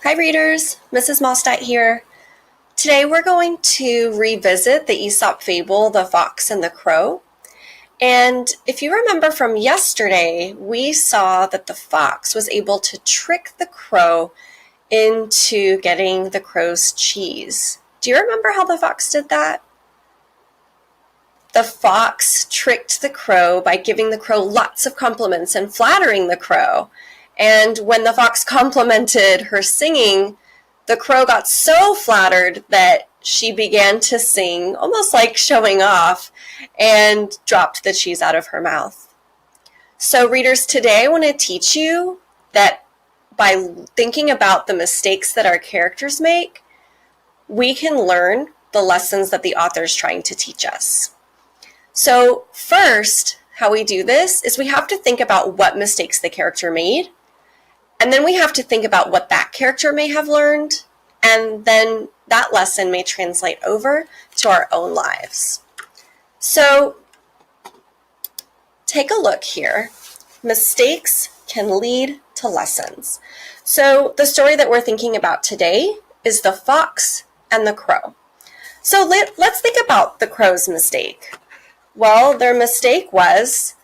Hi readers, Mrs. Mostert here. Today we're going to revisit the Aesop fable, The Fox and the Crow. And if you remember from yesterday, we saw that the fox was able to trick the crow into getting the crow's cheese. Do you remember how the fox did that? The fox tricked the crow by giving the crow lots of compliments and flattering the crow. And when the fox complimented her singing, the crow got so flattered that she began to sing, almost like showing off, and dropped the cheese out of her mouth. So readers, today I want to teach you that by thinking about the mistakes that our characters make, we can learn the lessons that the author is trying to teach us. So first, how we do this is we have to think about what mistakes the character made, and then we have to think about what that character may have learned, and then that lesson may translate over to our own lives. So take a look here. Mistakes can lead to lessons. So the story that we're thinking about today is The Fox and the Crow. So let's think about the crow's mistake. Well, their mistake was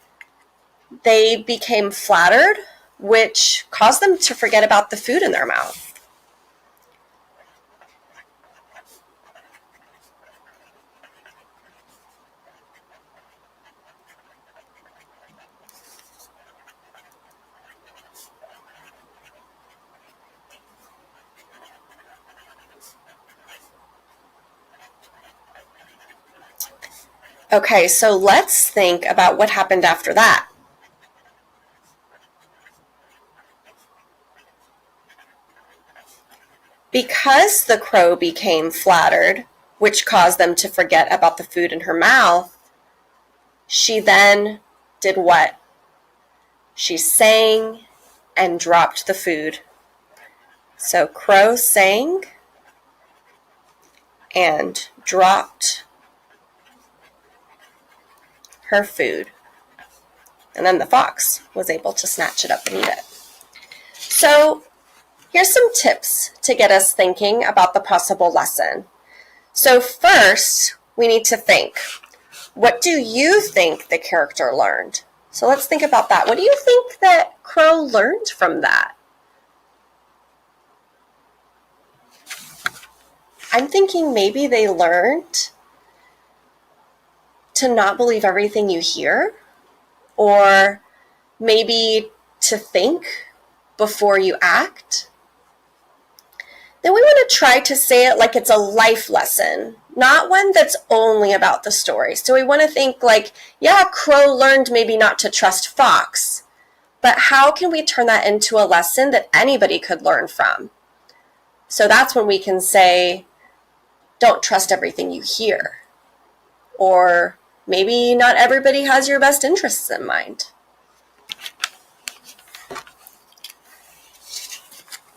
they became flattered, which caused them to forget about the food in their mouth. Okay, so let's think about what happened after that. Because the crow became flattered, which caused them to forget about the food in her mouth, she then did what? She sang and dropped the food. So crow sang and dropped her food. And then the fox was able to snatch it up and eat it. So here's some tips to get us thinking about the possible lesson. So first, we need to think. What do you think the character learned? So let's think about that. What do you think that Crow learned from that? I'm thinking maybe they learned to not believe everything you hear, or maybe to think before you act. Then we want to try to say it like it's a life lesson, not one that's only about the story. So we want to think like, yeah, Crow learned maybe not to trust Fox, but how can we turn that into a lesson that anybody could learn from? So that's when we can say, don't trust everything you hear. Or maybe not everybody has your best interests in mind.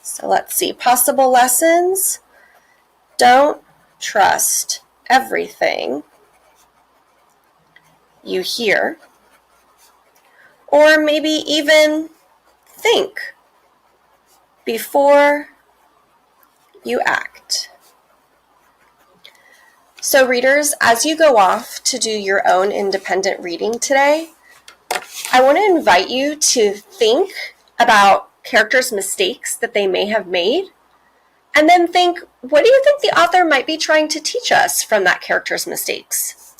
So let's see, possible lessons. Don't trust everything you hear, or maybe even think before you act. So readers, as you go off to do your own independent reading today, I want to invite you to think about characters' mistakes that they may have made, and then think, what do you think the author might be trying to teach us from that character's mistakes?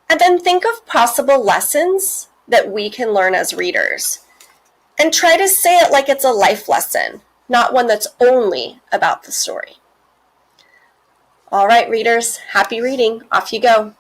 And then think of possible lessons that we can learn as readers. And try to say it like it's a life lesson, not one that's only about the story. All right, readers, happy reading. Off you go.